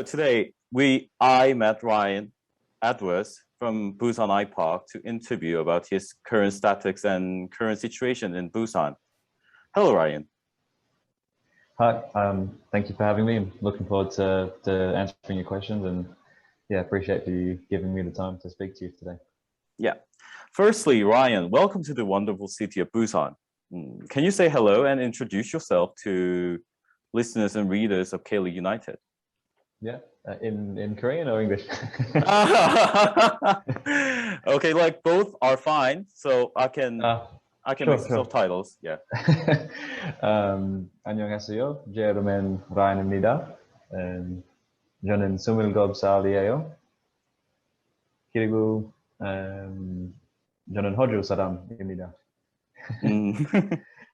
Today I met Ryan Edwards from Busan IPark to interview about his current statistics and current situation in Busan. Hello, Ryan. Hi, thank you for having me. I'm looking forward to answering your questions, and yeah, appreciate you giving me the time to speak to you today. Yeah. Firstly, Ryan, welcome to the wonderful city of Busan. Can you say hello and introduce yourself to listeners and readers of Kaylee United? Yeah, in Korean or English? Okay, like both are fine. So I can sure, make subtitles. Yeah. 안녕하세요. 제 이름은 라인입니다. 저는 27살이에요. 그리고 저는 호주 사람입니다.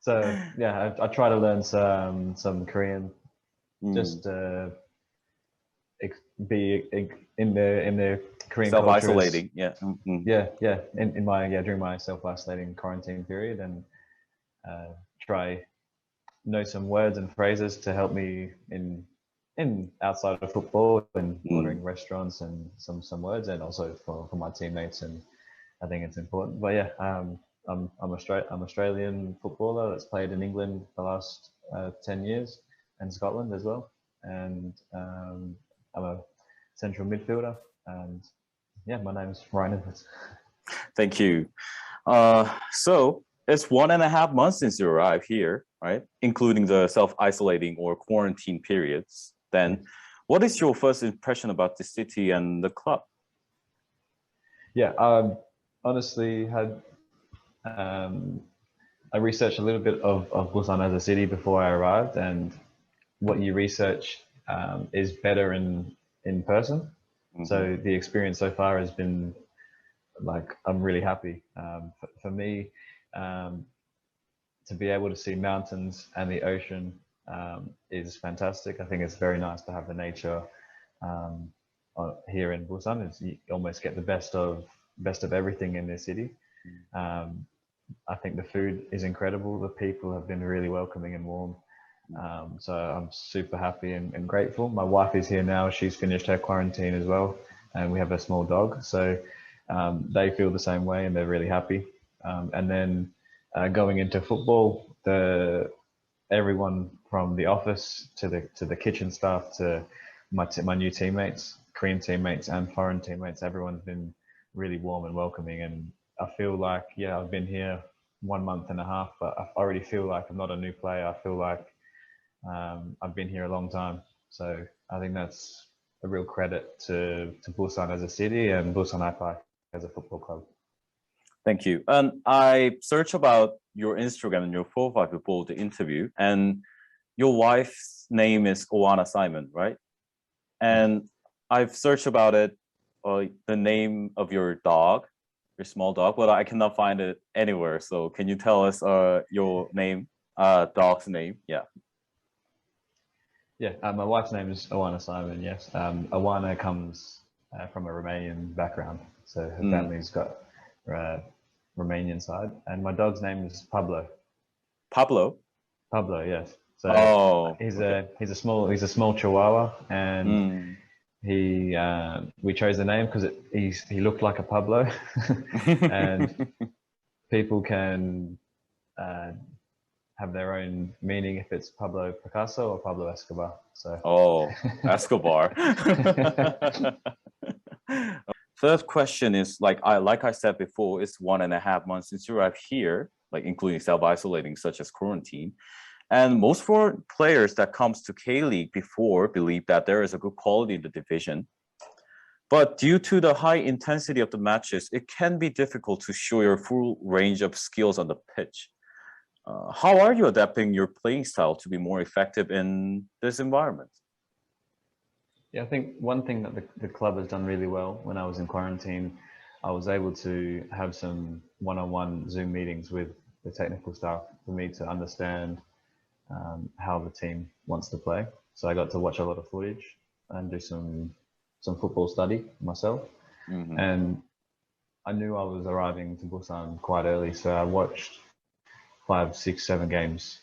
So yeah, I try to learn some Korean, just be in the Korean self-isolating. Yeah. In my during my self-isolating quarantine period, and try know some words and phrases to help me in outside of football and ordering restaurants and some words, and also for my teammates, and I think it's important. But yeah, I'm Australian footballer that's played in England the last 10 years, and Scotland as well, and I'm a central midfielder, and yeah, my name is Ryan Edwards. Thank you. So it's 1.5 months since you arrived here, right? Including the self-isolating or quarantine periods. Then what is your first impression about the city and the club? Yeah, honestly had I researched a little bit of Busan as a city before I arrived, and what you research is better in person. So the experience so far has been like, I'm really happy. For me, to be able to see mountains and the ocean is fantastic. I think it's very nice to have the nature here in Busan. You almost get the best of everything in this city. I think the food is incredible. The people have been really welcoming and warm. So I'm super happy and grateful. My wife is here now. She's finished her quarantine as well, and we have a small dog. So they feel the same way, and they're really happy. And then going into football, everyone from the office to the kitchen staff to my new teammates, Korean teammates and foreign teammates, everyone's been really warm and welcoming. And I feel like, yeah, I've been here 1.5 months, but I already feel like I'm not a new player. I feel like I've been here a long time. So I think that's a real credit to Busan as a city and Busan IPark as a football club. Thank you. And I searched about your Instagram and your profile before the interview, and your wife's name is Oana Simon, right? And I've searched about it, the name of your dog, your small dog, but I cannot find it anywhere. So can you tell us your name, dog's name? Yeah. Yeah, my wife's name is Oana Simon, yes. Oana comes from a Romanian background. So her family's got Romanian side. And my dog's name is Pablo. Pablo? Pablo, yes. So he's a small Chihuahua, and we chose the name because he looked like a Pablo, and people can have their own meaning if it's Pablo Picasso or Pablo Escobar. So Escobar. Third question is, like I said before, it's 1.5 months since you arrived here, like including self-isolating such as quarantine. And most foreign players that comes to K-League before believe that there is a good quality in the division. But due to the high intensity of the matches, it can be difficult to show your full range of skills on the pitch. How are you adapting your playing style to be more effective in this environment? Yeah, I think one thing that the club has done really well when I was in quarantine, I was able to have some one-on-one Zoom meetings with the technical staff for me to understand how the team wants to play. So I got to watch a lot of footage and do some football study myself. And I knew I was arriving to Busan quite early, so I watched 5, 6, 7 games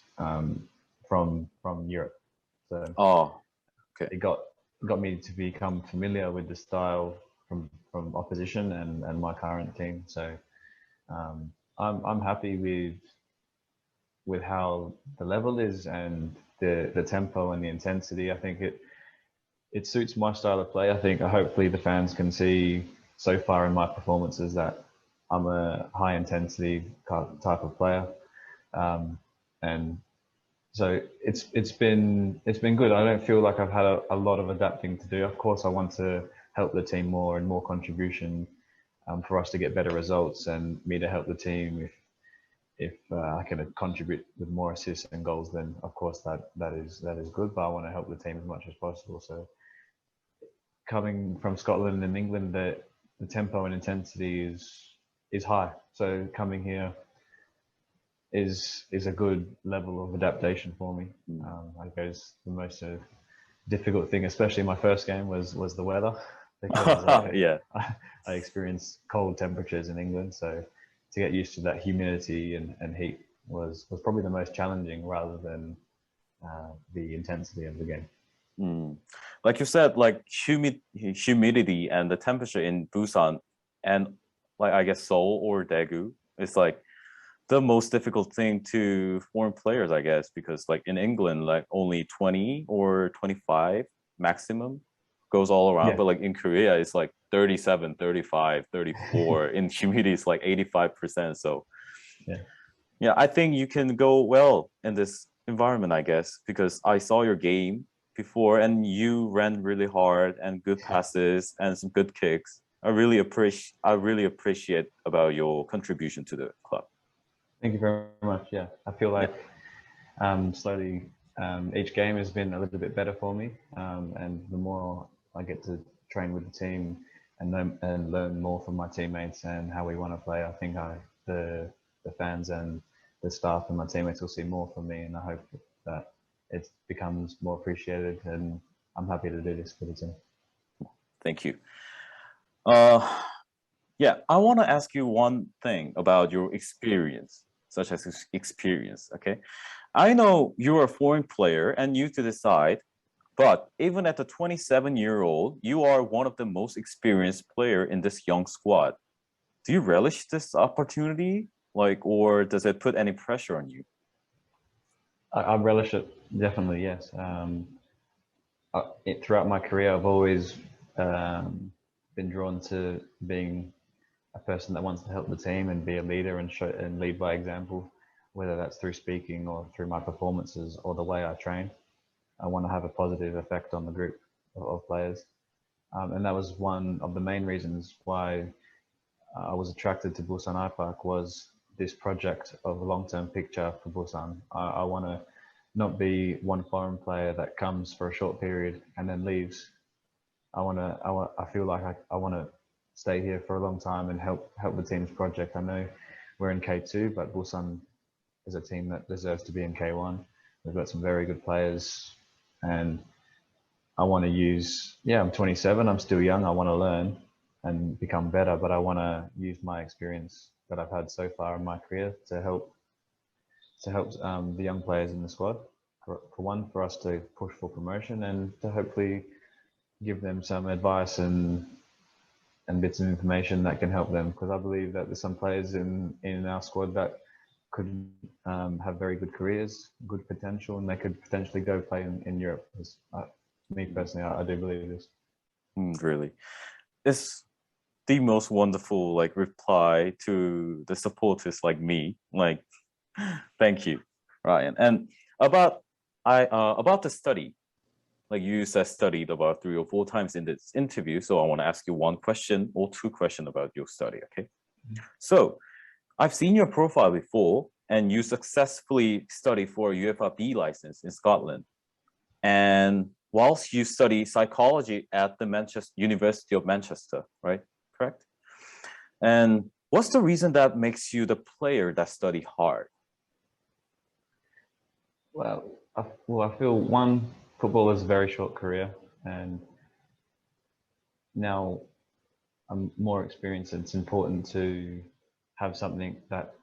from Europe. So okay. got me to become familiar with the style from opposition and my current team. So I'm happy with how the level is and the tempo and the intensity. I think it suits my style of play. I think hopefully the fans can see so far in my performances that I'm a high intensity type of player, and so it's been good. I don't feel like I've had a lot of adapting to do. Of course, I want to help the team more and more contribution for us to get better results, and me to help the team if I can contribute with more assists and goals, then of course that is good. But I want to help the team as much as possible. So coming from Scotland and England, the tempo and intensity is high. So coming here is a good level of adaptation for me. I guess the most difficult thing, especially my first game, was the weather, because Yeah. I experienced cold temperatures in England. So to get used to that humidity and heat was probably the most challenging, rather than the intensity of the game. Like you said, like humidity and the temperature in Busan and like I guess Seoul or Daegu is like the most difficult thing to foreign players, I guess, because like in England, like only 20 or 25 maximum goes all around. Yeah. But like in Korea, it's like 37, 35, 34. In humidity, it's like 85%. So yeah, I think you can go well in this environment, I guess, because I saw your game before and you ran really hard and good passes and some good kicks. I really appreciate about your contribution to the club. Thank you very much. Yeah, I feel like slowly each game has been a little bit better for me, and the more I get to train with the team and learn more from my teammates and how we want to play, I think the fans and the staff and my teammates will see more from me, and I hope that it becomes more appreciated. And I'm happy to do this for the team. Thank you. Yeah, I want to ask you one thing about your experience, such as experience. Okay, I know you're a foreign player and new to the side, but even at the 27-year-old, you are one of the most experienced player in this young squad. Do you relish this opportunity, like, or does it put any pressure on you? I relish it, definitely, yes. Throughout my career, I've always been drawn to being a person that wants to help the team and be a leader and lead by example, whether that's through speaking or through my performances or the way I train. I want to have a positive effect on the group of players. And that was one of the main reasons why I was attracted to Busan IPark, was this project of a long-term picture for Busan. I want to not be one foreign player that comes for a short period and then leaves. I feel like I want to stay here for a long time and help the team's project. I know we're in K2, but Busan is a team that deserves to be in K1. We've got some very good players, and I want to use. Yeah, I'm 27. I'm still young. I want to learn and become better, but I want to use my experience that I've had so far in my career to help the young players in the squad. For us to push for promotion, and to hopefully give them some advice and bits of information that can help them, because I believe that there's some players in our squad that could have very good careers, good potential, and they could potentially go play in Europe. Me personally, I do believe this. Really, it's the most wonderful like reply to the supporters like me. Like, thank you, Ryan. And about the study, like you said, studied about 3 or 4 times in this interview. So I want to ask you one question or 2 questions about your study. Okay. So I've seen your profile before, and you successfully studied for a UEFA B license in Scotland. And whilst you study psychology at the University of Manchester, right? Correct? And what's the reason that makes you the player that study hard? Well, I feel football is a very short career, and now I'm more experienced. It's important to have something that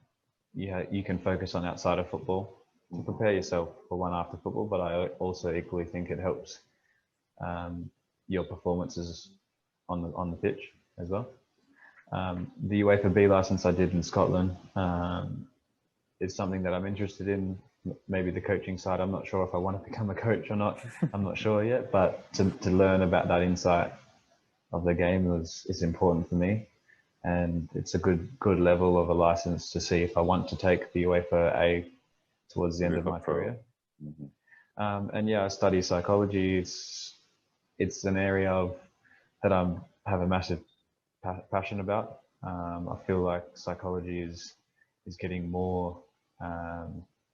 you can focus on outside of football to prepare yourself for one after football. But I also equally think it helps your performances on the pitch as well. The UEFA B license I did in Scotland is something that I'm interested in. Maybe the coaching side, I'm not sure if I want to become a coach or not. I'm not sure yet, but to learn about that insight of the game is important for me. And it's a good level of a license to see if I want to take the UEFA A towards the end of my career. Mm-hmm. And yeah, I study psychology. It's an area that I have a massive passion about. I feel like psychology is getting more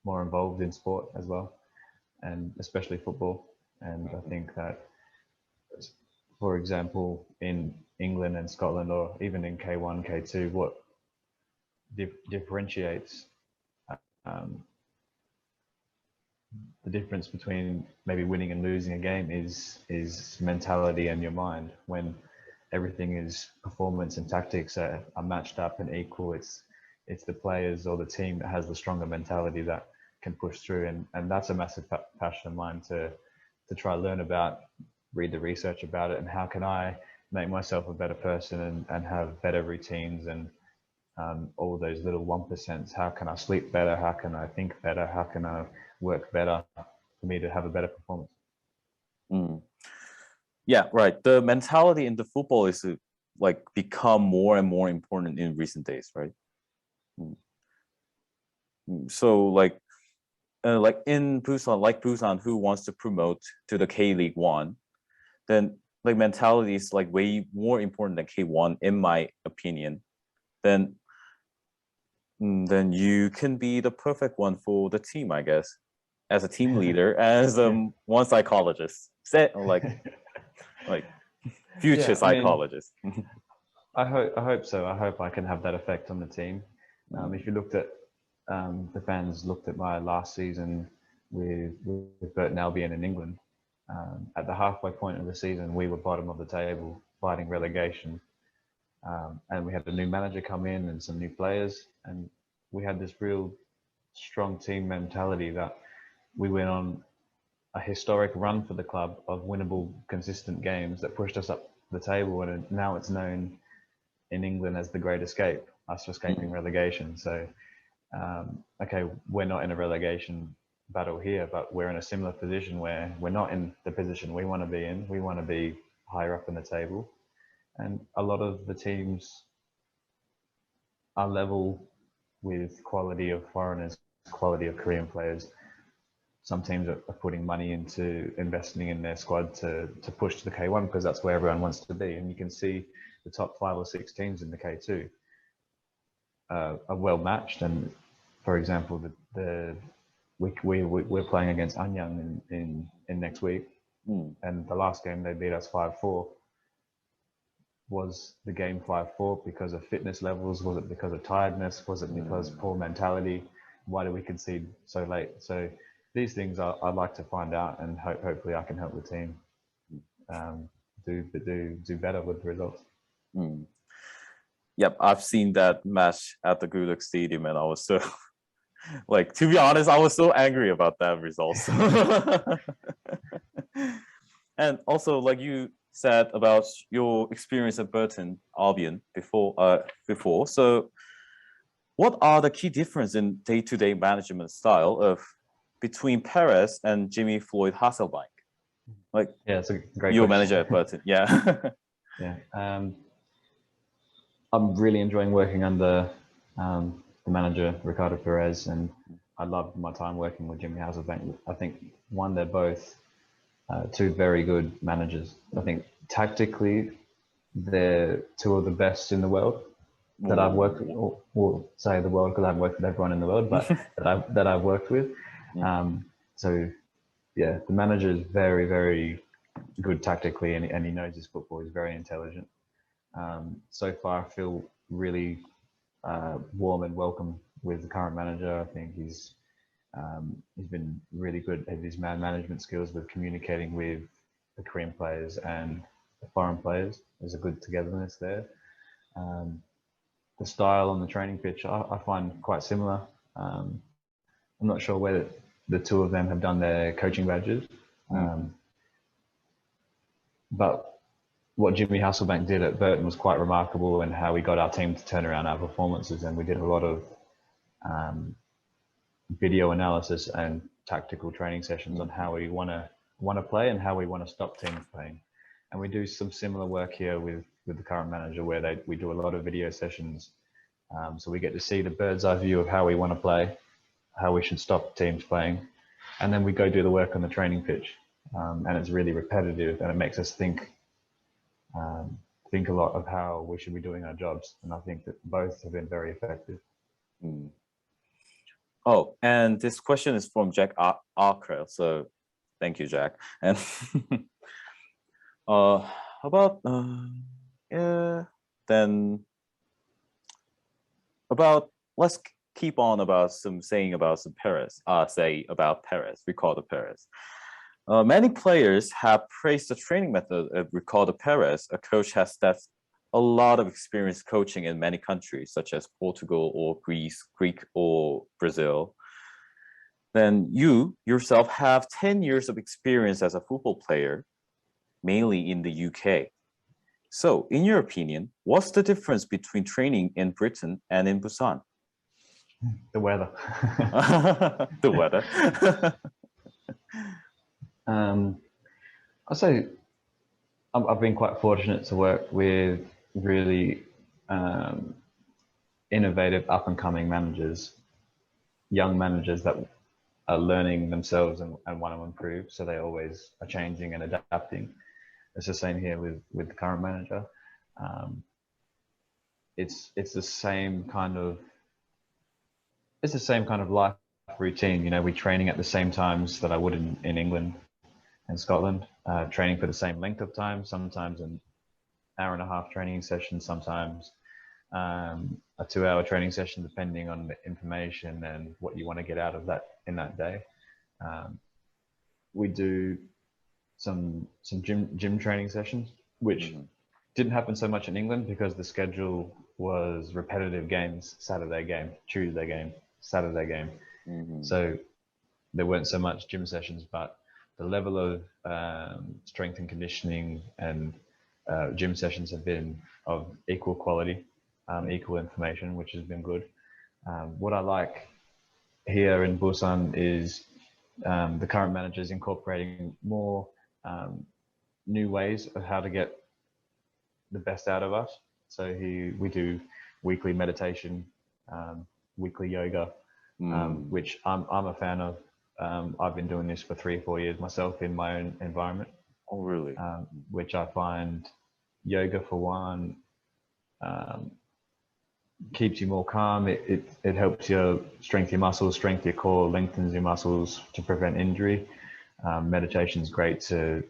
involved in sport as well, and especially football. And I think that, for example, in England and Scotland, or even in K1, K2, what differentiates the difference between maybe winning and losing a game is mentality and your mind. When everything is performance and tactics are matched up and equal, it's the players or the team that has the stronger mentality that can push through. And that's a massive passion of mine to try to learn about, read the research about it, and how can I make myself a better person and have better routines and all those little 1%. How can I sleep better? How can I think better? How can I work better for me to have a better performance? Yeah, right. The mentality in the football is like become more and more important in recent days, right? So like in Busan, who wants to promote to the K-League 1, then like mentality is like way more important than K1, in my opinion. Then you can be the perfect one for the team, I guess, as a team leader, as one psychologist, like future psychologist. I hope so. I hope I can have that effect on the team. If you looked at the fans looked at my last season with Burton Albion in England, at the halfway point of the season, we were bottom of the table, fighting relegation. And we had a new manager come in and some new players, and we had this real strong team mentality that we went on a historic run for the club of winnable, consistent games that pushed us up the table. And now it's known in England as the Great Escape, us escaping relegation. So, okay, we're not in a relegation battle here, but we're in a similar position where we're not in the position we want to be in. We want to be higher up in the table. And a lot of the teams are level with quality of foreigners, quality of Korean players. Some teams are putting money into investing in their squad to push to the K1 because that's where everyone wants to be. And you can see the top 5 or 6 teams in the K2 are well matched. And for example, we're playing against Anyang in next week, and the last game they beat us 5-4. Was the game 5-4 because of fitness levels? Was it because of tiredness? Was it because poor mentality? Why did we concede so late? So these things I'd like to find out, and hopefully I can help the team do better with the results. Yep, I've seen that match at the Gulak Stadium, and I was so like, to be honest, I was so angry about that result. And also, like you said about your experience at Burton Albion before. So what are the key differences in day-to-day management style between Perez and Jimmy Floyd Hasselbank? Like, yeah, it's a great your question. manager at Burton, yeah. Yeah, I'm really enjoying working under the manager Ricardo Perez, and I loved my time working with Jimmy Hasselbank. I think they're both two very good managers. I think tactically, they're two of the best in the world that I've worked with, or say the world because I've worked with everyone in the world, but that I've worked with. So yeah, the manager is very, very good tactically, and he knows his football. He's very intelligent. So far, I feel really warm and welcome with the current manager. I think he's been really good at his man management skills with communicating with the Korean players and the foreign players. There's a good togetherness there. The style on the training pitch I find quite similar. I'm not sure where the two of them have done their coaching badges. but what Jimmy Hasselbank did at Burton was quite remarkable, and how we got our team to turn around our performances. And we did a lot of video analysis and tactical training sessions on how we want to play and how we want to stop teams playing. And we do some similar work here with the current manager, where we do a lot of video sessions. So we get to see the bird's eye view of how we want to play, how we should stop teams playing, and then we go do the work on the training pitch. And it's really repetitive, and it makes us think a lot of how we should be doing our jobs. And I think that both have been very effective. Mm. Oh, and this question is from Jack Arkell. So thank you, Jack. And let's keep on about some Paris. Say about Paris, Ricardo Paris. Many players have praised the training method of Ricardo Paris. A coach has a lot of experience coaching in many countries, such as Portugal or Greek or Brazil. Then you yourself have 10 years of experience as a football player, mainly in the UK. So, in your opinion, what's the difference between training in Britain and in Busan? The weather. The weather. I'd say I've been quite fortunate to work with really innovative, up-and-coming managers, young managers that are learning themselves and want to improve. So they always are changing and adapting. It's the same here with the current manager. It's the same kind of life routine. You know, we're training at the same times that I would in England and Scotland, training for the same length of time, sometimes an hour and a half training session, sometimes a 2-hour training session, depending on the information and what you want to get out of that in that day. We do some gym training sessions, which didn't happen so much in England because the schedule was repetitive games: Saturday game, Tuesday game, Saturday game. So there weren't so much gym sessions, but the level of strength and conditioning and gym sessions have been of equal quality, equal information, which has been good. What I like here in Busan is the current manager is incorporating more new ways of how to get the best out of us. So we do weekly meditation, weekly yoga, which I'm a fan of. I've been doing this for 3 or 4 years myself in my own environment. Oh, really? Which I find yoga, for one, keeps you more calm. It helps you strengthen your muscles, strengthen your core, lengthens your muscles to prevent injury. Meditation is great to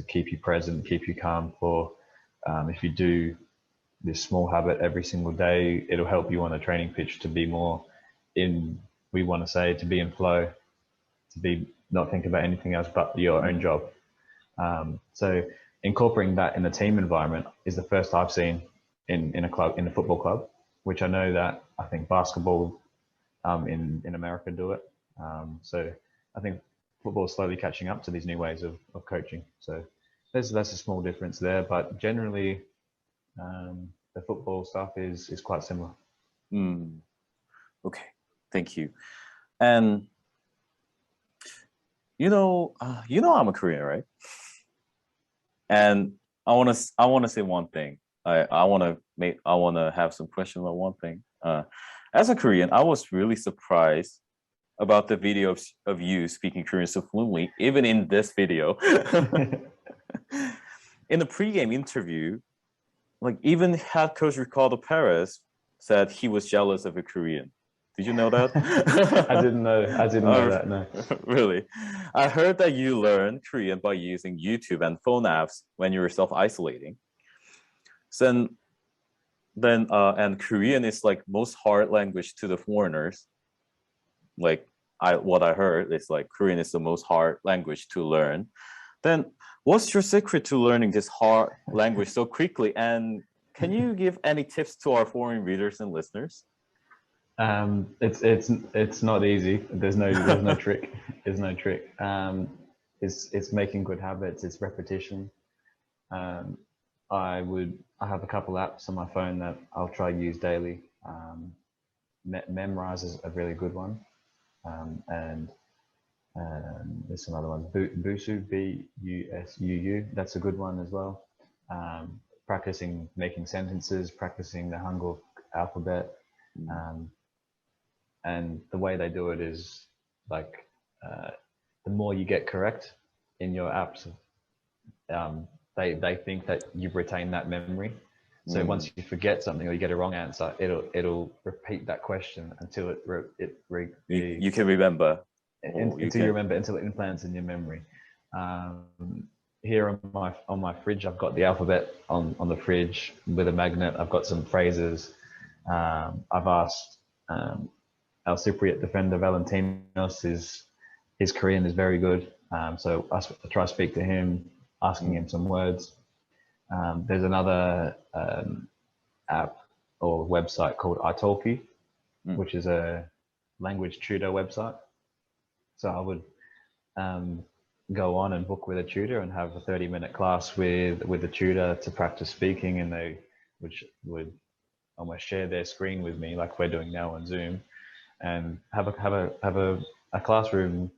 keep you present, keep you calm. For if you do this small habit every single day, it'll help you on a training pitch to be more in, we want to say, to be in flow, to be not think about anything else but your own job. So incorporating that in the team environment is the first I've seen in a club, in a football club, which I know that I think basketball in America do it. So I think football is slowly catching up to these new ways of coaching. So that's a small difference there, but generally the football stuff is quite similar. Okay, thank you. And you know I'm a Korean, right? And I want to say one thing. I want to have some questions on one thing. As a Korean, I was really surprised about the video of you speaking Korean so fluently, even in this video. In the pregame interview, like even head coach Ricardo Perez said he was jealous of a Korean. Did you know that? I didn't know that, no. Really? I heard that you learned Korean by using YouTube and phone apps when you were self-isolating. So then and Korean is like most hard language to the foreigners. Like what I heard is like Korean is the most hard language to learn. Then what's your secret to learning this hard language so quickly? And can you give any tips to our foreign readers and listeners? It's not easy. There's no trick. There's no trick. It's making good habits. It's repetition. I have a couple apps on my phone that I'll try use daily. Memrise is a really good one, and there's some other ones. Busu, Busuu, that's a good one as well. Practicing making sentences, practicing the Hangul alphabet, and the way they do it is like the more you get correct in your apps, they think that you've retained that memory. So once you forget something or you get a wrong answer, it'll repeat that question until you can remember. Until you remember, until it implants in your memory. Here on my fridge, I've got the alphabet on the fridge with a magnet. I've got some phrases. I've asked our Cypriot defender Valentinos, his Korean is very good. So I try to speak to him, asking him some words. There's another app or website called italki, which is a language tutor website. So I would go on and book with a tutor and have a 30-minute class with a tutor to practice speaking, and they would almost share their screen with me like we're doing now on Zoom, and have a classroom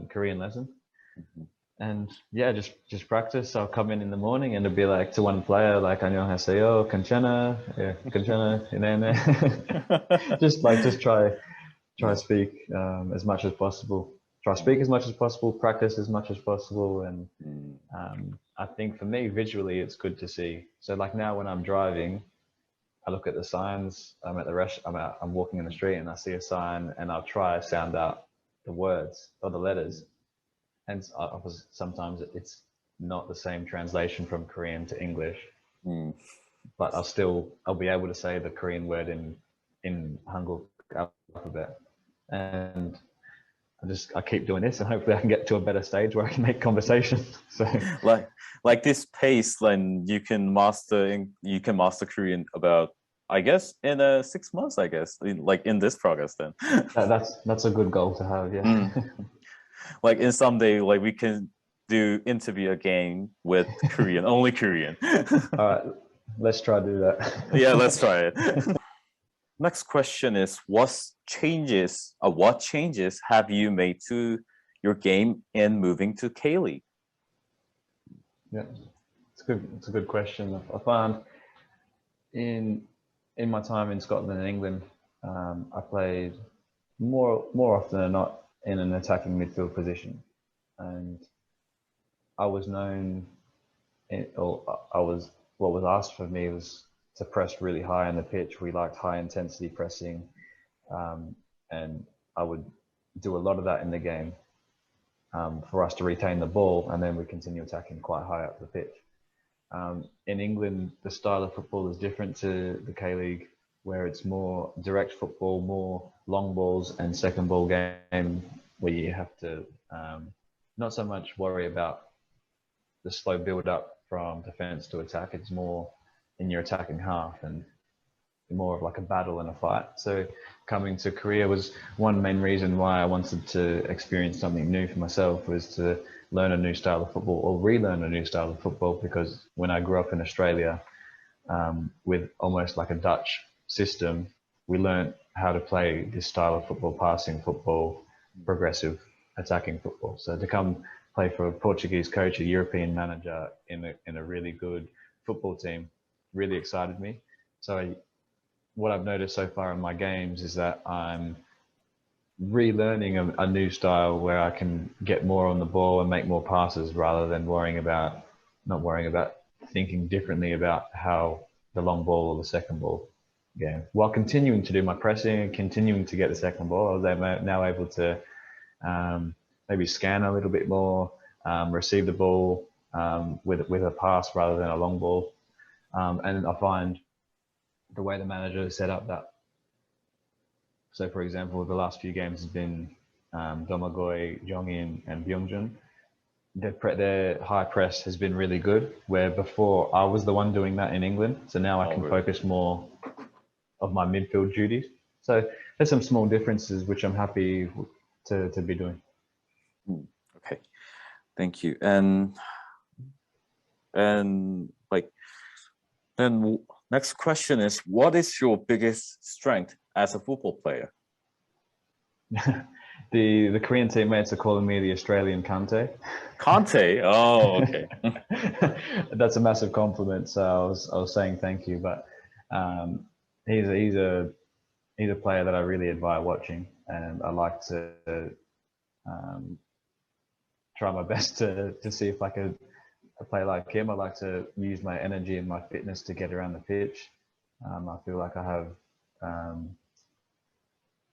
Korean lesson. And yeah, just practice. I'll come in the morning and it'll be like to one player, like 안녕하세요, 괜찮아, yeah, 괜찮아, just try to speak as much as possible. Try to speak as much as possible, practice as much as possible, and I think for me visually it's good to see. So like now when I'm driving, I look at the signs. I'm at the I'm walking in the street and I see a sign and I'll try to sound out the words or the letters. And sometimes it's not the same translation from Korean to English, but I'll be able to say the Korean word in Hangul alphabet. And I keep doing this, and hopefully I can get to a better stage where I can make conversation. So like this pace, then you can master Korean about, I guess, in 6 months. I guess in this progress. Then that's a good goal to have. Yeah. Like in someday, like we can do interview again with Korean, only Korean. All right, let's try to do that. Yeah, let's try it. Next question is, what changes have you made to your game in moving to Kaylee? Yeah, it's a good question. I found in my time in Scotland and England, I played more often than not in an attacking midfield position, and I was what was asked for me was to press really high on the pitch. We liked high intensity pressing, and I would do a lot of that in the game for us to retain the ball, and then we continue attacking quite high up the pitch. In England, the style of football is different to the K-League, where it's more direct football, more long balls and second ball game, where you have to not so much worry about the slow build up from defense to attack. It's more in your attacking half and more of like a battle and a fight. So coming to Korea was one main reason why I wanted to experience something new for myself, was to learn a new style of football or relearn a new style of football, because when I grew up in Australia with almost like a Dutch system, we learned how to play this style of football, passing football, progressive attacking football. So to come play for a Portuguese coach, a European manager in a really good football team really excited me. So what I've noticed so far in my games is that I'm relearning a new style where I can get more on the ball and make more passes, rather than not worrying about thinking differently about how the long ball or the second ball game, while continuing to do my pressing and continuing to get the second ball. I was now able to maybe scan a little bit more, receive the ball with a pass rather than a long ball. And I find the way the manager has set up that. So for example, the last few games has been Domagoj, Jongin and Byungjun. Their high press has been really good, where before I was the one doing that in England. So now I can focus more of my midfield duties. So there's some small differences which I'm happy to be doing. Okay, thank you. And And like, then next question is, what is your biggest strength as a football player? The Korean teammates are calling me the Australian Kante. Kante. Oh, okay. That's a massive compliment. So I was saying thank you, but he's a player that I really admire watching, and I like to try my best to see if I could play like him. I like to use my energy and my fitness to get around the pitch. I feel like I have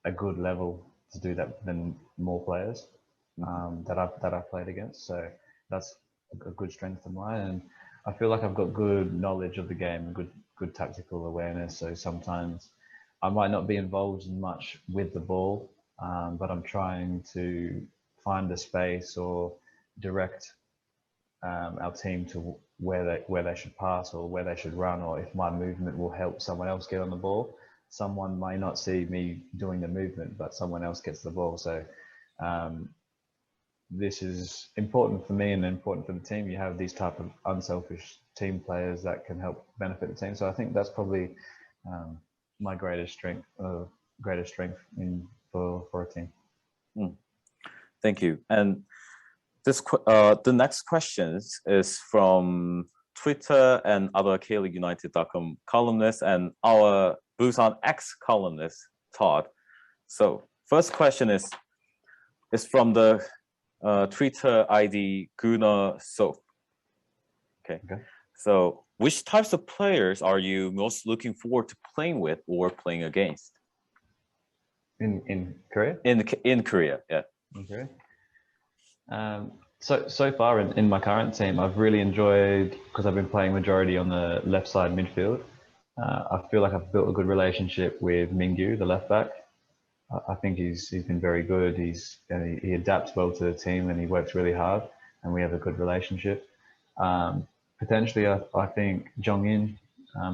a good level to do that than more players that I've played against. So that's a good strength of mine, and I feel like I've got good knowledge of the game, good tactical awareness. So sometimes I might not be involved in much with the ball, but I'm trying to find a space or direct our team to where they should pass or where they should run, or if my movement will help someone else get on the ball. Someone may not see me doing the movement, but someone else gets the ball. So this is important for me and important for the team. You have these type of unselfish team players that can help benefit the team. So I think that's probably my greatest strength for a team. Thank you. And this the next question is from Twitter and other KayleeUnited.com columnists and our Busan X columnist Todd. So first question is from the Twitter ID Guna Soap. Okay. So which types of players are you most looking forward to playing with or playing against? In Korea? In Korea, yeah. Okay. So far in my current team, I've really enjoyed, because I've been playing majority on the left side midfield. I feel like I've built a good relationship with Mingyu, the left back. I think he's been very good. He adapts well to the team and he works really hard, and we have a good relationship. Potentially, I think Jong-in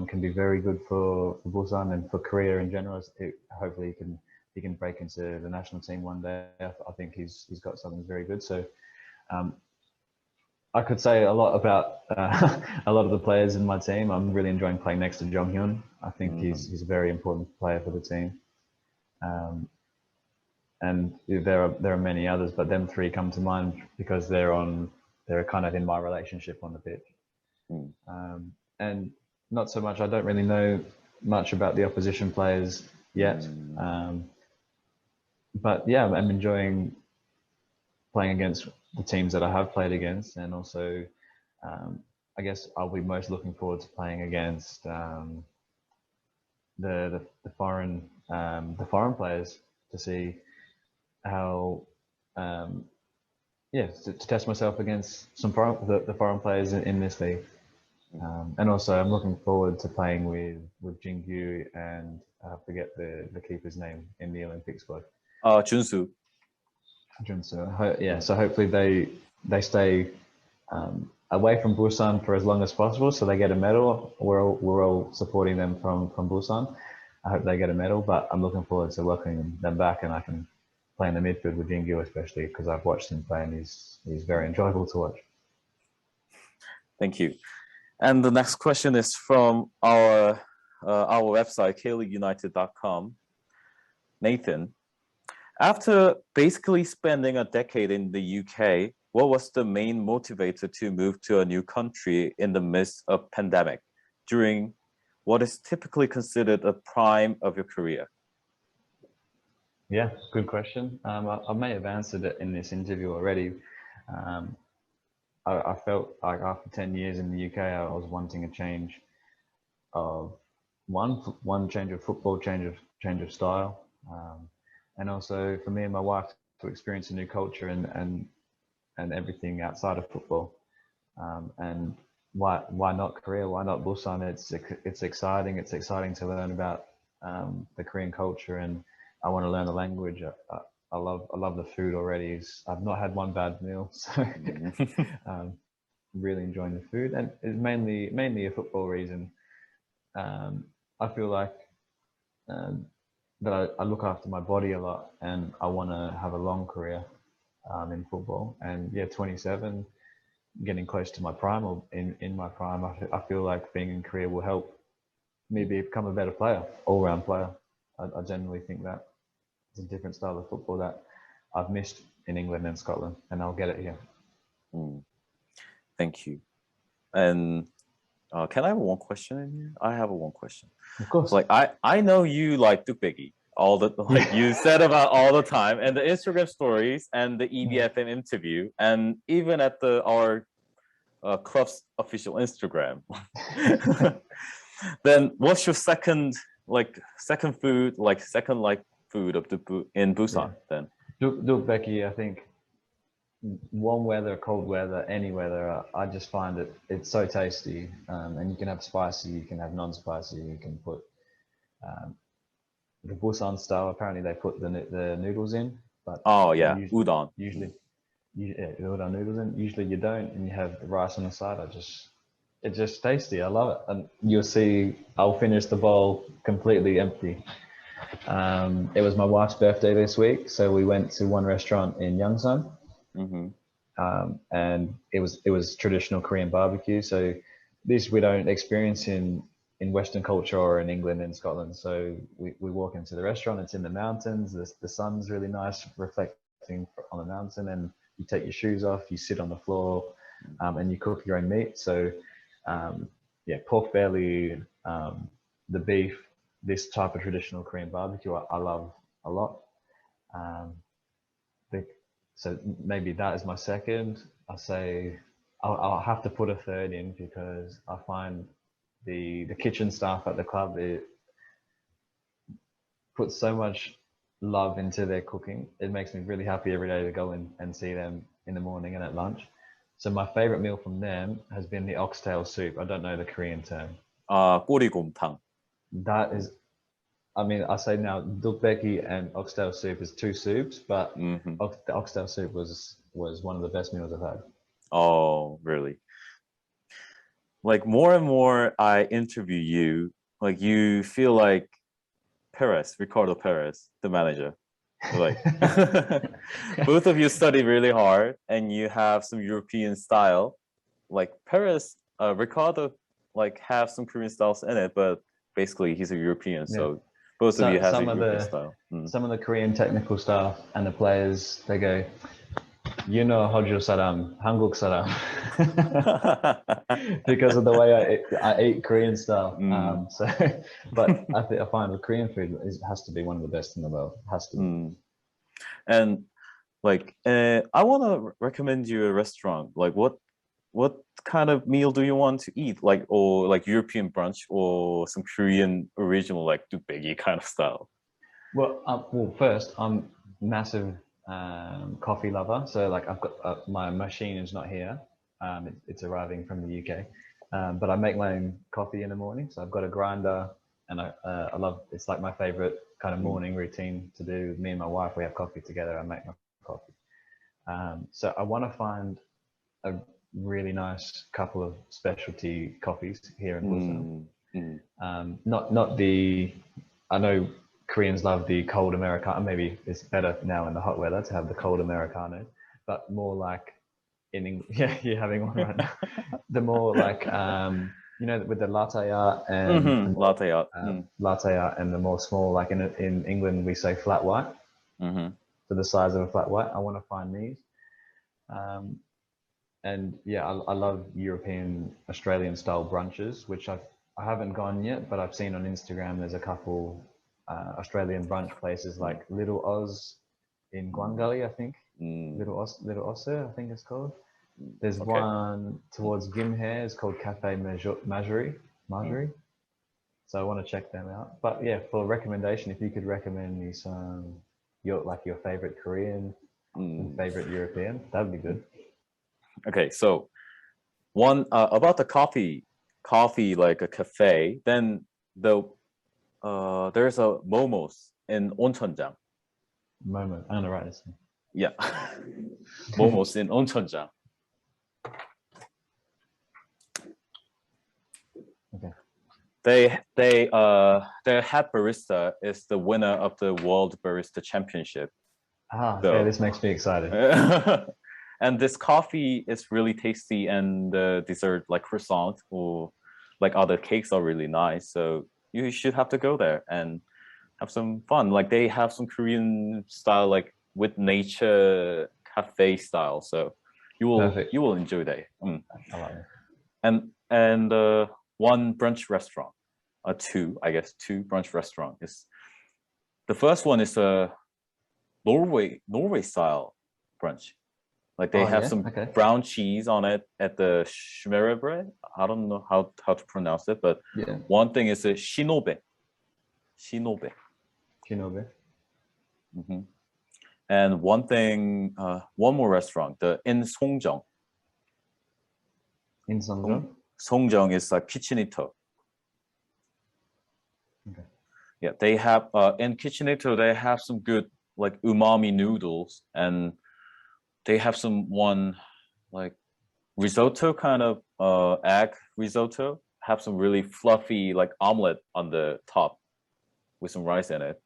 can be very good for Busan and for Korea in general. Hopefully, he can break into the national team one day. I think he's got something very good. So I could say a lot about a lot of the players in my team. I'm really enjoying playing next to Jong-hyun. I think he's a very important player for the team. And there are many others, but them three come to mind because they're kind of in my relationship on the pitch. And not so much, I don't really know much about the opposition players yet. But yeah, I'm enjoying playing against the teams that I have played against, and also I guess I'll be most looking forward to playing against the foreign players to see how to test myself against the foreign players in this league. And also I'm looking forward to playing with Jingyu and I forget the keeper's name in the Olympic squad. Junsu. Yeah, so hopefully they stay away from Busan for as long as possible, so they get a medal. We're all supporting them from Busan. I hope they get a medal, but I'm looking forward to welcoming them back, and I can play in the midfield with Jingyu especially, because I've watched him play and he's very enjoyable to watch. Thank you. And the next question is from our website, KayleeUnited.com. Nathan, after basically spending a decade in the UK, what was the main motivator to move to a new country in the midst of pandemic during what is typically considered a prime of your career? Yeah, good question. I may have answered it in this interview already. I felt like after 10 years in the UK, I was wanting a change of one change of football, change of style, and also for me and my wife to experience a new culture and everything outside of football. And why not Korea? Why not Busan? It's exciting. It's exciting to learn about the Korean culture, and I want to learn the language. I love the food already. I've not had one bad meal, so really enjoying the food, and it's mainly a football reason. I feel like that I look after my body a lot, and I want to have a long career in football. And yeah, 27, getting close to my prime or in my prime, I feel like being in Korea will help me become a better player, all-round player. I generally think that it's a different style of football that I've missed in England and Scotland, and I'll get it here. Thank you. And can I have one question in here? I have one question. Of course. Like I know you like tukbegi all the like you said about all the time, and the Instagram stories and the EBFM interview, and even at our club's official Instagram. Then what's your second food of in Busan then? Tukbegi, I think warm weather, cold weather, any weather, I just find it's so tasty. And you can have spicy, you can have non-spicy, you can put the Busan style. Apparently they put the noodles in, but udon. Usually, udon noodles in. Usually you don't, and you have the rice on the side. It's just tasty. I love it, and you'll see I'll finish the bowl completely empty. It was my wife's birthday this week, so we went to one restaurant in Yongsan. And it was traditional Korean barbecue. So this we don't experience in Western culture or in England and Scotland. So we walk into the restaurant. It's in the mountains. The sun's really nice, reflecting on the mountain. And you take your shoes off. You sit on the floor, and you cook your own meat. So pork belly, the beef, this type of traditional Korean barbecue I love a lot. So maybe that is my second. I say I'll have to put a third in because I find the kitchen staff at the club, it puts so much love into their cooking. It makes me really happy every day to go in and see them in the morning and at lunch. So my favorite meal from them has been the oxtail soup. I don't know the Korean term. 꼬리곰탕. That is, I mean, I say now, dukbeki and oxtail soup is two soups, but the oxtail soup was one of the best meals I've had. Oh, really? Like more and more I interview you, like you feel like Ricardo Perez, the manager. Like both of you study really hard and you have some European style. Like Ricardo like have some Korean styles in it, but basically he's a European, so both of you have a European style. Some of the Korean technical staff and the players, they go, you know, Hojo saram, Hanguk saram, because of the way I eat Korean style. But I find the Korean food has to be one of the best in the world. It has to be. And like, I want to recommend you a restaurant. Like, what kind of meal do you want to eat? Like, or like European brunch or some Korean original like dukbegi kind of style? Well, first, I'm massive coffee lover. So like I've got my machine is not here. It's arriving from the UK. But I make my own coffee in the morning. So I've got a grinder, and I love. It's like my favorite kind of morning routine to do. Me and my wife, we have coffee together. I make my coffee. So I want to find a really nice couple of specialty coffees here in Busan. Not the. I know Koreans love the cold Americano. Maybe it's better now in the hot weather to have the cold Americano, but more like in English. Yeah, you're having one right now. The more like you know, with the latte art and latte art, and the more small, like in England we say flat white, to the size of a flat white. I want to find these, and yeah, I love European Australian style brunches, which I haven't gone yet, but I've seen on Instagram. There's a couple Australian brunch places like Little Oz in Guangali, I think. Little Oz, I think it's called. There's one towards Gimhae, it's called Cafe Marjorie. So I want to check them out. But yeah, for recommendation, if you could recommend me some your favorite Korean and favorite European, that'd be good. Okay, so one about the coffee like a cafe. Then there's a Momos in Oncheonjang. I'm gonna write this. Yeah, Momos in Oncheonjang. Okay. Their head barista is the winner of the World Barista Championship. Okay, this makes me excited. And this coffee is really tasty, and the dessert like croissant or like other cakes are really nice. So you should have to go there and have some fun. Like they have some Korean style, like with nature cafe style. So Perfect. you will enjoy that. I like it. And one brunch restaurant, two, I guess, two brunch restaurant is the first one is a Norway style brunch. Like they Oh have yeah. some Okay. brown cheese on it at the bread. I don't know how to pronounce it, but Yeah. one thing is a shinobe. Shinobi. Hmm. And one thing, one more restaurant, the in Songjeong. In Songjeong. Songjeong is a kitchenito. Okay. Yeah, they have in kitchenito they have some good like umami noodles, and they have some one like risotto kind of egg risotto. Have some really fluffy like omelet on the top with some rice in it,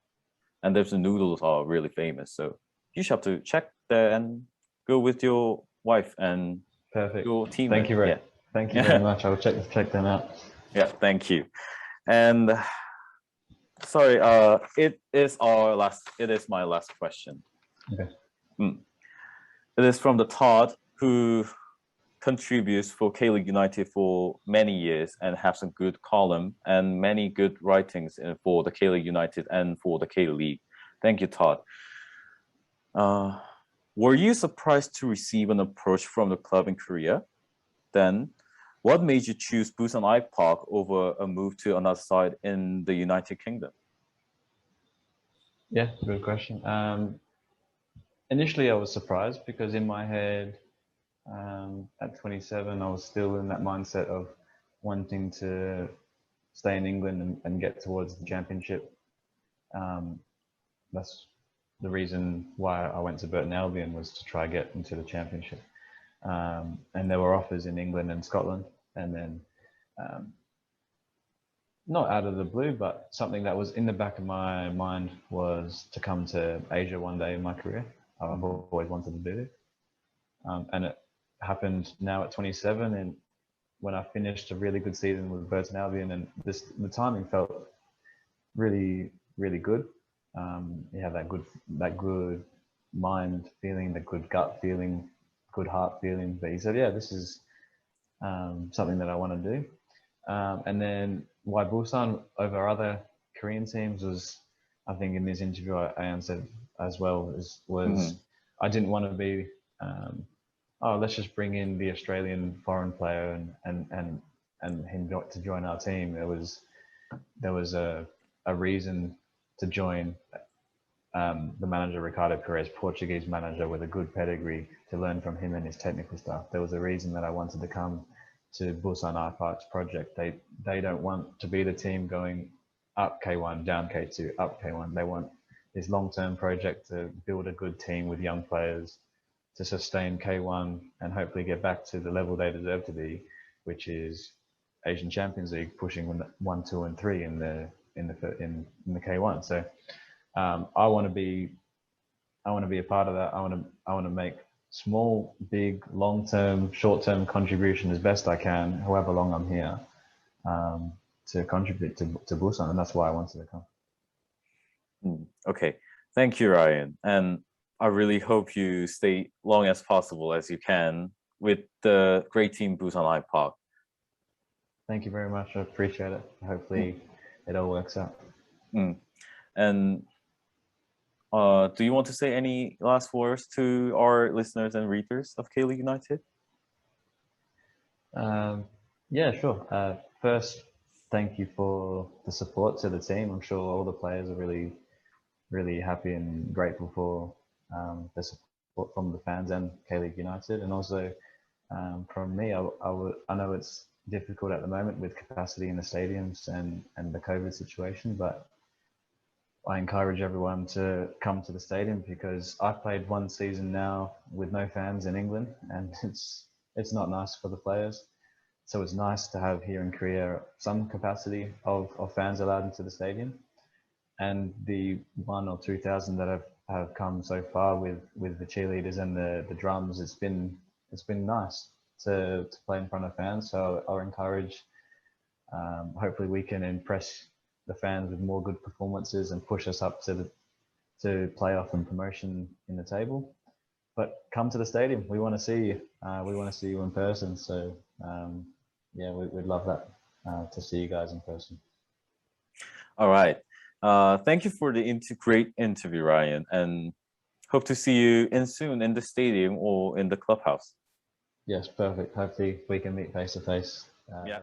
and there's the noodles are really famous. So you should have to check there and go with your wife and Perfect. your teammate. Yeah. Thank you very Yeah. much. I'll check them out. Yeah. Thank you. And sorry, it is my last question. Okay. It is from the Todd, who contributes for Kaylee United for many years and have some good column and many good writings for the Kaylee United and for the Kaylee League. Thank you, Todd. Were you surprised to receive an approach from the club in Korea? Then, what made you choose Busan IPark over a move to another side in the United Kingdom? Yeah, good question. Initially, I was surprised because in my head, at 27, I was still in that mindset of wanting to stay in England and get towards the championship. That's the reason why I went to Burton Albion, was to try get into the championship. And there were offers in England and Scotland, and then not out of the blue, but something that was in the back of my mind was to come to Asia one day in my career. I've always wanted to do it. And it happened now at 27, and when I finished a really good season with Burton Albion, and the timing felt really, really good. You have that good mind feeling, the good gut feeling, good heart feeling. But he said, yeah, this is something that I want to do. And then why Busan over other Korean teams was, I think in this interview I answered as well, was I didn't want to be, oh, let's just bring in the Australian foreign player and him to join our team. There was a reason to join the manager, Ricardo Perez, Portuguese manager with a good pedigree, to learn from him and his technical stuff. There was a reason that I wanted to come to Busan IPark's project. They don't want to be the team going up K1, down K2, up K1. They want this long-term project to build a good team with young players to sustain K1 and hopefully get back to the level they deserve to be, which is Asian Champions League, pushing 1, 2, and 3 in the K1. So I want to be a part of that. I want to make small, big, long-term, short-term contribution as best I can, however long I'm here, to contribute to Busan, and that's why I wanted to come. Okay, thank you, Ryan, and I really hope you stay long as possible as you can with the great team Busan IPark. Thank you very much. I appreciate it. Hopefully, it all works out. And do you want to say any last words to our listeners and readers of Kaylee United? Yeah, sure. First, thank you for the support to the team. I'm sure all the players are really, really happy and grateful for the support from the fans and Kaylee United, and also from me. I know it's difficult at the moment with capacity in the stadiums and the COVID situation, but I encourage everyone to come to the stadium, because I've played one season now with no fans in England, and it's not nice for the players. So it's nice to have here in Korea some capacity of fans allowed into the stadium. And the 1,000 or 2,000 that have have come so far with the cheerleaders and the drums. It's been nice to play in front of fans. So I'll encourage. Hopefully, we can impress the fans with more good performances and push us up to playoff and promotion in the table. But come to the stadium. We want to see you. We want to see you in person. So yeah, we'd love that to see you guys in person. All right. Thank you for the great interview, Ryan, and hope to see you soon in the stadium or in the clubhouse. Yes, perfect. Hopefully we can meet face to face. Yeah.